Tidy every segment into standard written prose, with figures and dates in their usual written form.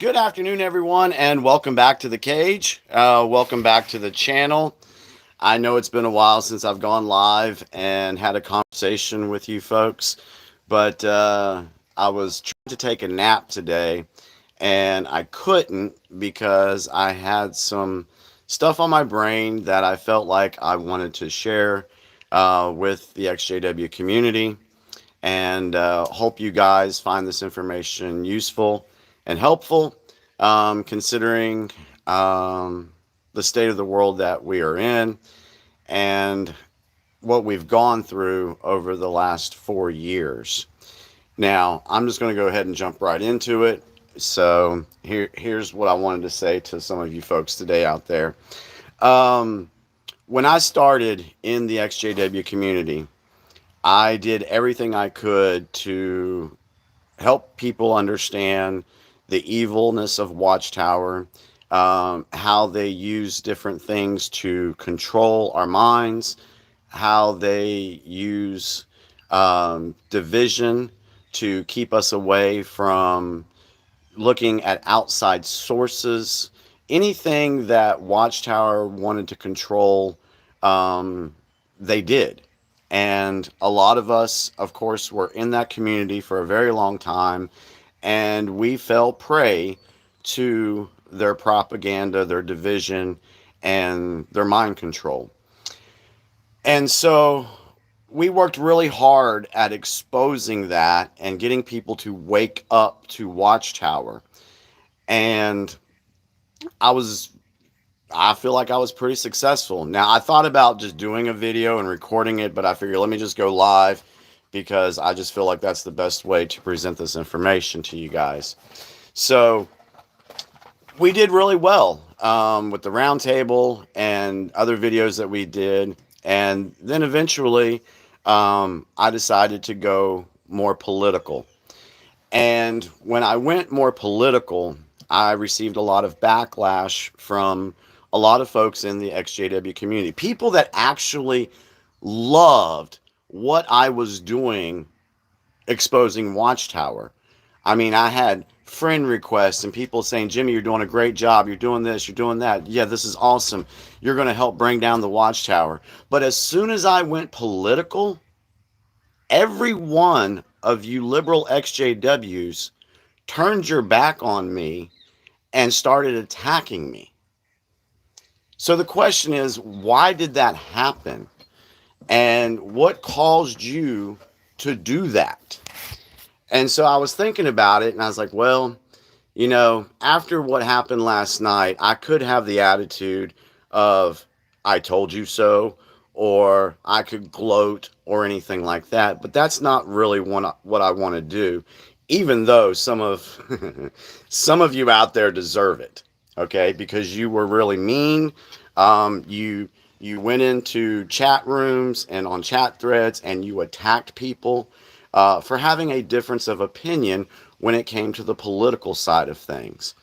Good afternoon, everyone, and welcome back to the cage. Welcome back to the channel. I know it's been a while since I've gone live and had a conversation with you folks, but I was trying to take a nap today and I couldn't because I had some stuff on my brain that I felt like I wanted to share with the XJW community and hope you guys find this information useful and helpful, considering the state of the world that we are in and what we've gone through over the last 4 years. Now, I'm just going to go ahead and jump right into it. So, here's what I wanted to say to some of you folks today out there. Um, when I started in the XJW community, I did everything I could to help people understand the evilness of Watchtower, how they use different things to control our minds, how they use division to keep us away from looking at outside sources. Anything that Watchtower wanted to control, um, they did. And a lot of us, of course, were in that community for a very long time, and we fell prey to their propaganda, their division, and their mind control. And so we worked really hard at exposing that and getting people to wake up to Watchtower. And I was I feel like I was pretty successful. Now, I thought about just doing a video and recording it, but I figured let me just go live because I just feel like that's the best way to present this information to you guys. So, we did really well with the roundtable and other videos that we did. And then eventually, I decided to go more political. And when I went more political, I received a lot of backlash from a lot of folks in the XJW community. People that actually loved what I was doing exposing Watchtower. I mean, I had friend requests and people saying, Jimmy, you're doing a great job. You're doing this, you're doing that. Yeah, this is awesome. You're going to help bring down the Watchtower. But as soon as I went political, every one of you liberal XJWs turned your back on me and started attacking me. So the question is, why did that happen? And what caused you to do that? And so I was thinking about it and I was like, well, after what happened last night, I could have the attitude of, I told you so, or I could gloat or anything like that. But that's not really what I want to do, even though some of some of you out there deserve it, okay? Because you were really mean. You went into chat rooms and on chat threads and you attacked people for having a difference of opinion when it came to the political side of things.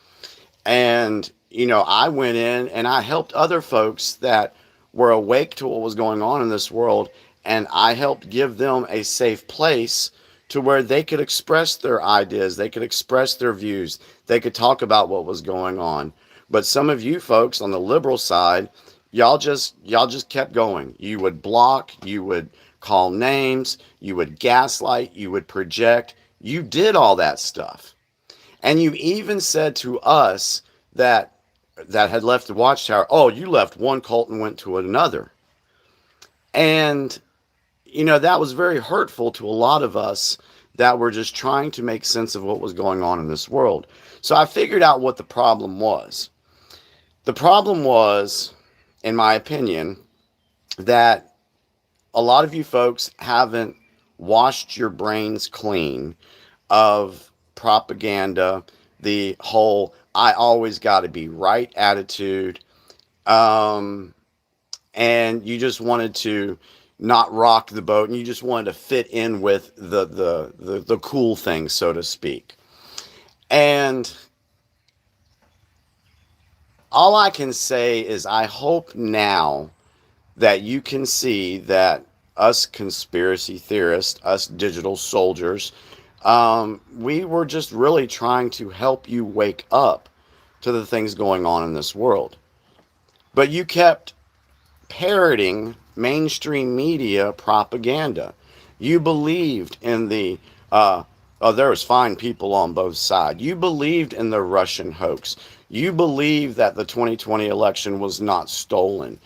And, I went in and I helped other folks that were awake to what was going on in this world, and I helped give them a safe place to where they could express their ideas, they could express their views, they could talk about what was going on. But some of you folks on the liberal side, y'all just kept going. You would block, you would call names, you would gaslight, you would project. You did all that stuff. And you even said to us that had left the Watchtower, oh, you left one cult and went to another. And, that was very hurtful to a lot of us that were just trying to make sense of what was going on in this world. So I figured out what the problem was. The problem was, in my opinion, that a lot of you folks haven't washed your brains clean of propaganda, the whole I always got to be right attitude, um, and you just wanted to not rock the boat and you just wanted to fit in with the cool things, so to speak. And all I can say is I hope now that you can see that us conspiracy theorists, us digital soldiers, We were just really trying to help you wake up to the things going on in this world. But you kept parroting mainstream media propaganda. You believed in the oh, there was fine people on both sides. You believed in the Russian hoax. You believed that the 2020 election was not stolen.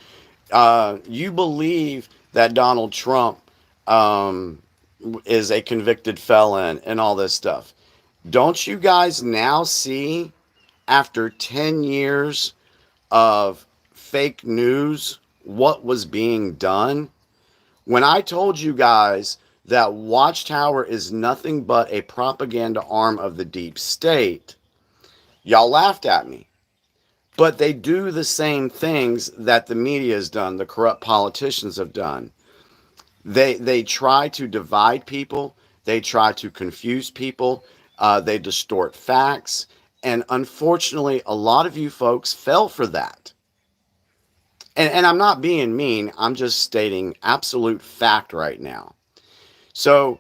You believe that Donald Trump um, is a convicted felon and all this stuff. Don't you guys now see, after 10 years of fake news, what was being done? When I told you guys that Watchtower is nothing but a propaganda arm of the deep state, y'all laughed at me. But they do the same things that the media has done, the corrupt politicians have done. They try to divide people, they try to confuse people, they distort facts, and unfortunately, a lot of you folks fell for that. And I'm not being mean, I'm just stating absolute fact right now. So,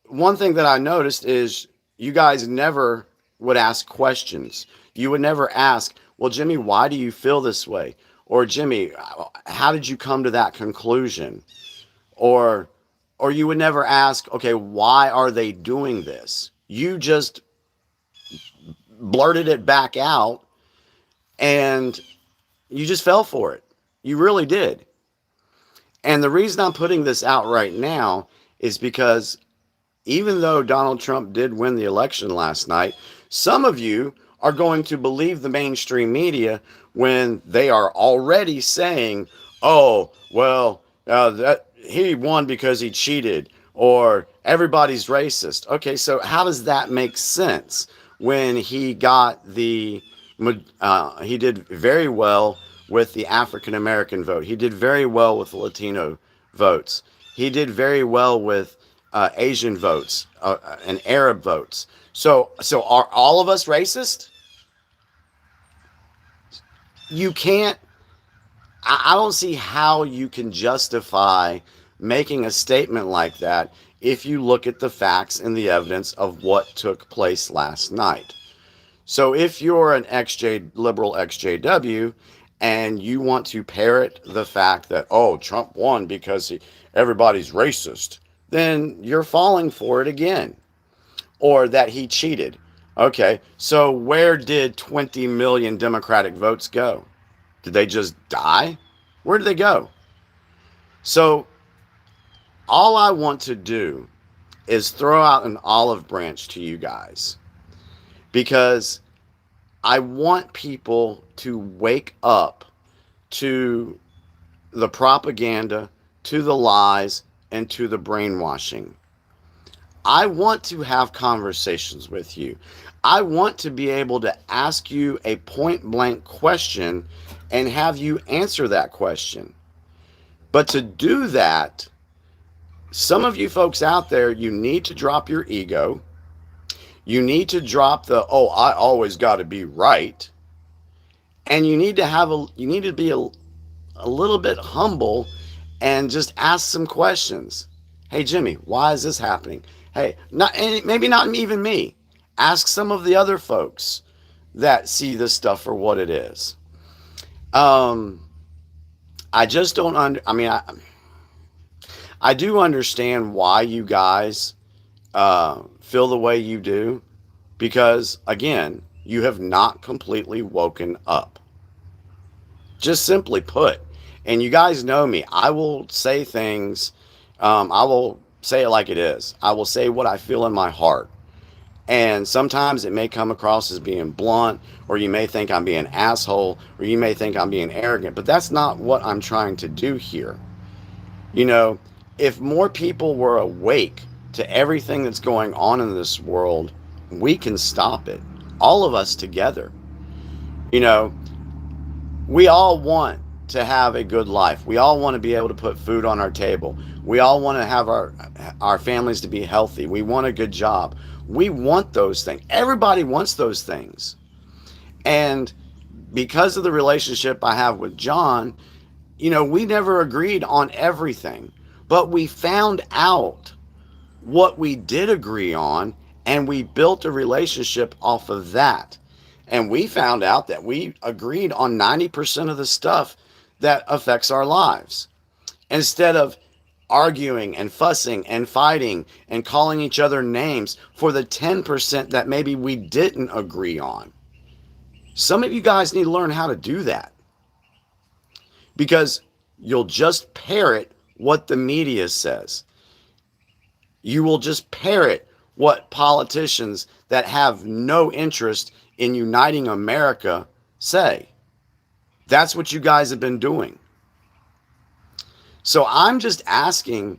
one thing that I noticed is you guys never would ask questions. You would never ask, well, Jimmy, why do you feel this way? Or Jimmy, how did you come to that conclusion? Or or you would never ask, okay, why are they doing this? You just blurted it back out and you just fell for it. You really did. And the reason I'm putting this out right now is because even though Donald Trump did win the election last night, some of you are going to believe the mainstream media when they are already saying, oh, well, that he won because he cheated, or everybody's racist. Okay, so how does that make sense when he did very well with the African American vote. He did very well with the Latino votes. He did very well with Asian votes and Arab votes. So are all of us racist? You can't. I don't see how you can justify making a statement like that if you look at the facts and the evidence of what took place last night. So if you're an liberal XJW and you want to parrot the fact that, oh, Trump won because everybody's racist, then you're falling for it again. Or that he cheated. Okay, so where did 20 million Democratic votes go? Did they just die? Where did they go? So all I want to do is throw out an olive branch to you guys, because I want people to wake up to the propaganda, to the lies, and to the brainwashing. I want to have conversations with you. I want to be able to ask you a point blank question and have you answer that question. But to do that, some of you folks out there, you need to drop your ego. You need to drop the, oh, I always got to be right. And you need to be a little bit humble and just ask some questions. Hey, Jimmy, why is this happening? Hey, maybe not even me. Ask some of the other folks that see this stuff for what it is. I just don't I do understand why you guys feel the way you do, because again, you have not completely woken up. Just simply put. And you guys know me. I will say things. I will say it like it is. I will say what I feel in my heart. And sometimes it may come across as being blunt, or you may think I'm being an asshole, or you may think I'm being arrogant. But that's not what I'm trying to do here. You know, if more people were awake to everything that's going on in this world, we can stop it. All of us together. You know, we all want to have a good life. We all want to be able to put food on our table. We all want to have our families to be healthy. We want a good job. We want those things. Everybody wants those things. And because of the relationship I have with John, you know, we never agreed on everything. But we found out what we did agree on, and we built a relationship off of that. And we found out that we agreed on 90% of the stuff that affects our lives. Instead of arguing and fussing and fighting and calling each other names for the 10% that maybe we didn't agree on. Some of you guys need to learn how to do that, because you'll just parrot what the media says. You will just parrot what politicians that have no interest in uniting America say. That's what you guys have been doing. So I'm just asking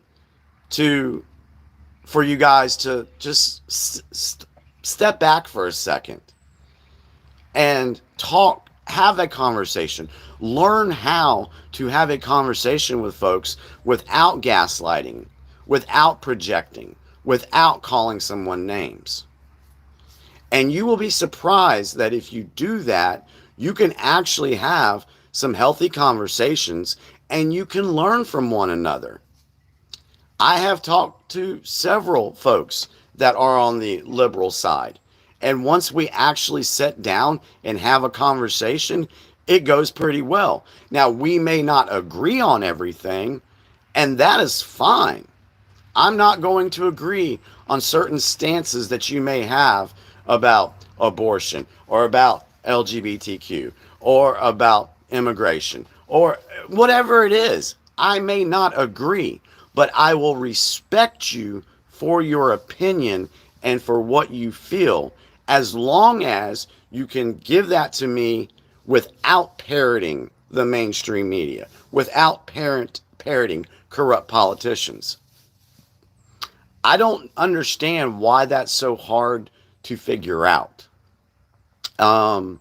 for you guys to just step back for a second and talk, have a conversation. Learn how to have a conversation with folks without gaslighting, without projecting, without calling someone names. And you will be surprised that if you do that, you can actually have some healthy conversations and you can learn from one another. I have talked to several folks that are on the liberal side. And once we actually sit down and have a conversation, it goes pretty well. Now, we may not agree on everything, and that is fine. I'm not going to agree on certain stances that you may have about abortion or about LGBTQ or about immigration or whatever it is. I may not agree, but I will respect you for your opinion and for what you feel, as long as you can give that to me without parroting the mainstream media, without parroting corrupt politicians. I don't understand why that's so hard to figure out. I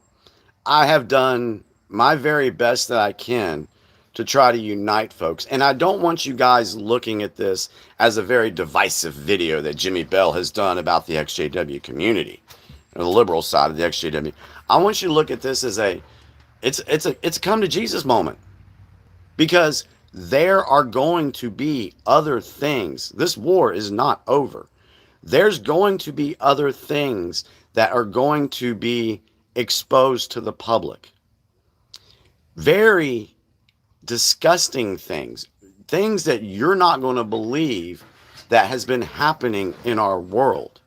have done my very best that I can to try to unite folks. And I don't want you guys looking at this as a very divisive video that Jimmy Bell has done about the XJW community, or the liberal side of the XJW. I want you to look at this as it's a come to Jesus moment, because there are going to be other things. This war is not over. There's going to be other things that are going to be exposed to the public. Very disgusting things that you're not going to believe that has been happening in our world.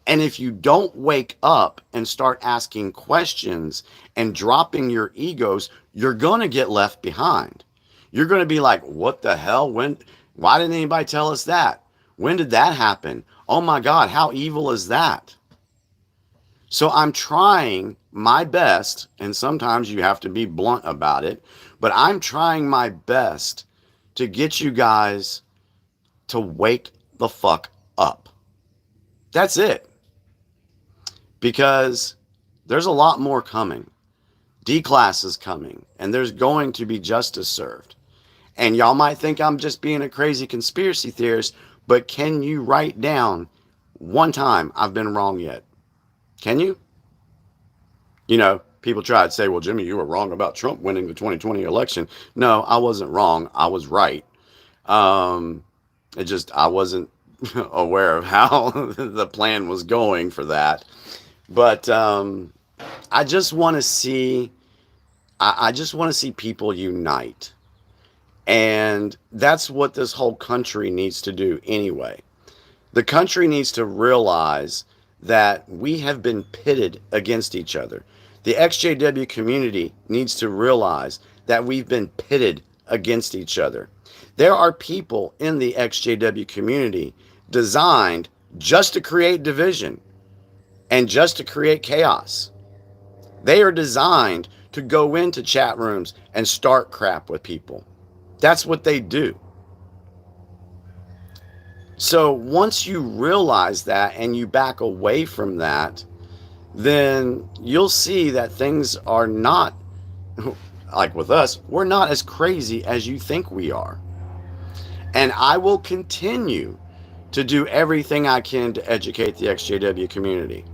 And if you don't wake up and start asking questions and dropping your egos, you're going to get left behind. You're going to be like, what the hell? Why didn't anybody tell us that? When did that happen? Oh my God, how evil is that? So I'm trying my best, and sometimes you have to be blunt about it, but I'm trying my best to get you guys to wake the fuck up. That's it. Because there's a lot more coming. D-class is coming, and there's going to be justice served. And y'all might think I'm just being a crazy conspiracy theorist, but can you write down one time I've been wrong yet? Can you? You know, people try to say, well, Jimmy, you were wrong about Trump winning the 2020 election. No, I wasn't wrong. I was right. I wasn't aware of how the plan was going for that. But I just want to see people unite. And that's what this whole country needs to do anyway. The country needs to realize that we have been pitted against each other. The XJW community needs to realize that we've been pitted against each other. There are people in the XJW community designed just to create division and just to create chaos. They are designed to go into chat rooms and start crap with people. That's what they do. So once you realize that and you back away from that, then you'll see that things are not, like with us, we're not as crazy as you think we are. And I will continue to do everything I can to educate the XJW community.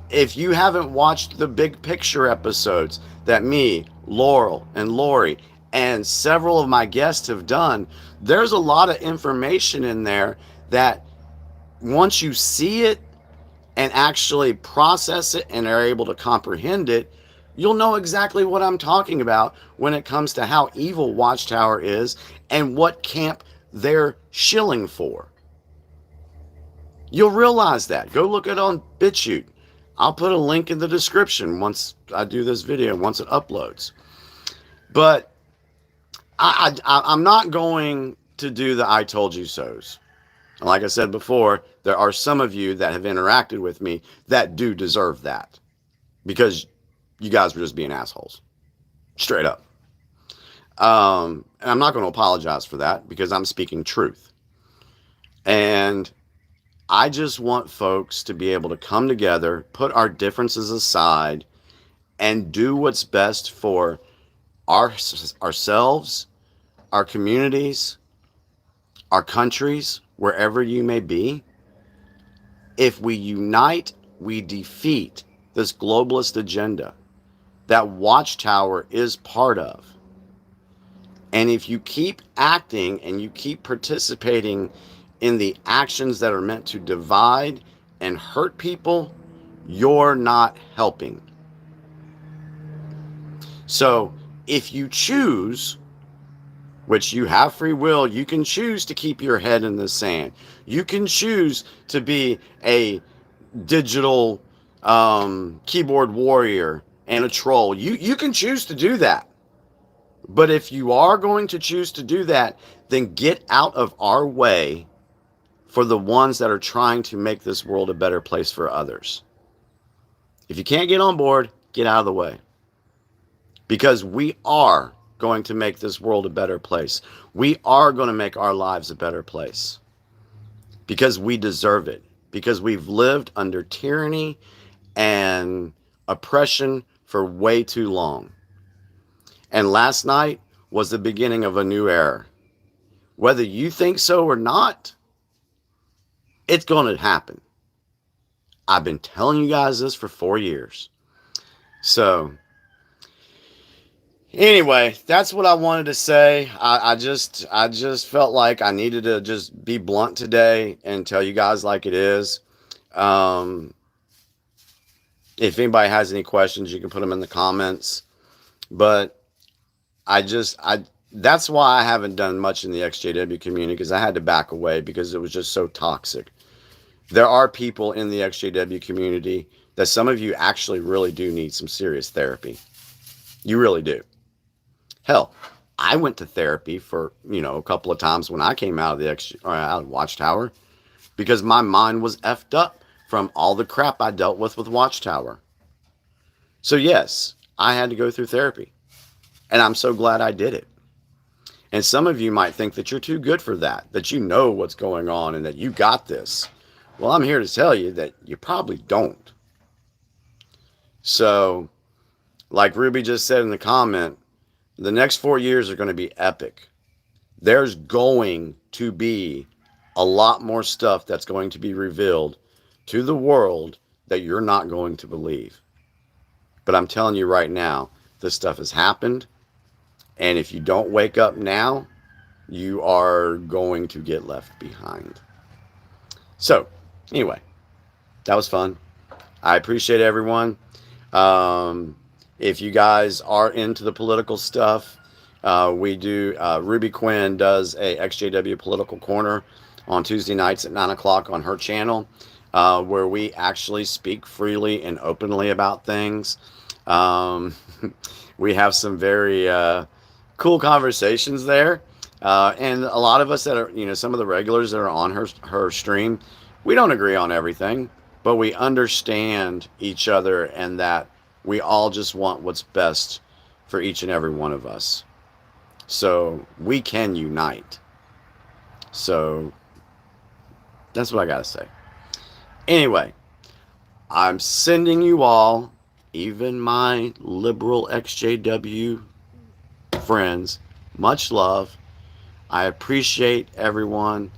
If you haven't watched the big picture episodes that me, Laurel, and Lori, and several of my guests have done, there's a lot of information in there that once you see it and actually process it and are able to comprehend it, you'll know exactly what I'm talking about when it comes to how evil Watchtower is and what camp they're shilling for. You'll realize that. Go look it on BitChute. I'll put a link in the description once I do this video, once it uploads. But I'm not going to do the I told you so's. Like I said before, there are some of you that have interacted with me that do deserve that because you guys were just being assholes. Straight up. And I'm not going to apologize for that because I'm speaking truth. And I just want folks to be able to come together, put our differences aside, and do what's best for ourselves, our communities, our countries, wherever you may be. If we unite, we defeat this globalist agenda that Watchtower is part of. And if you keep acting and you keep participating in the actions that are meant to divide and hurt people, you're not helping. So if you choose, which you have free will, you can choose to keep your head in the sand. You can choose to be a digital keyboard warrior and a troll. You can choose to do that. But if you are going to choose to do that, then get out of our way for the ones that are trying to make this world a better place for others. If you can't get on board, get out of the way. Because we are going to make this world a better place. We are going to make our lives a better place. Because we deserve it. Because we've lived under tyranny and oppression for way too long. And last night was the beginning of a new era. Whether you think so or not, it's going to happen. I've been telling you guys this for 4 years. So, anyway, that's what I wanted to say. I just felt like I needed to just be blunt today and tell you guys like it is. If anybody has any questions, you can put them in the comments. But that's why I haven't done much in the XJW community, because I had to back away because it was just so toxic. There are people in the XJW community that some of you actually really do need some serious therapy. You really do. Hell, I went to therapy for, a couple of times when I came out of out of Watchtower because my mind was effed up from all the crap I dealt with Watchtower. So yes, I had to go through therapy. And I'm so glad I did it. And some of you might think that you're too good for that you know what's going on and that you got this. Well, I'm here to tell you that you probably don't. So, like Ruby just said in the comment, the next 4 years are going to be epic. There's going to be a lot more stuff that's going to be revealed to the world that you're not going to believe. But I'm telling you right now, this stuff has happened. And if you don't wake up now, you are going to get left behind. So, anyway, that was fun. I appreciate everyone. If you guys are into the political stuff, we do, Ruby Quinn does a XJW Political Corner on Tuesday nights at 9 o'clock on her channel, where we actually speak freely and openly about things. We have some very cool conversations there. And a lot of us that are, some of the regulars that are on her stream, we don't agree on everything, but we understand each other and that we all just want what's best for each and every one of us. So we can unite. So that's what I got to say. Anyway, I'm sending you all, even my Liberal EXJW friends, much love. I appreciate everyone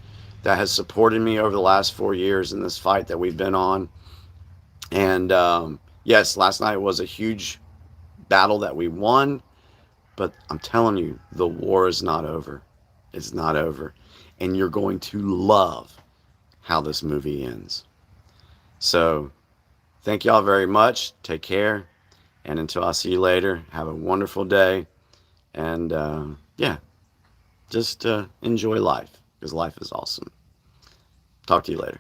that has supported me over the last 4 years in this fight that we've been on. And yes, last night was a huge battle that we won, but I'm telling you, the war is not over. It's not over. And you're going to love how this movie ends. So thank y'all very much. Take care. And until I see you later, have a wonderful day. And yeah, just enjoy life because life is awesome. Talk to you later.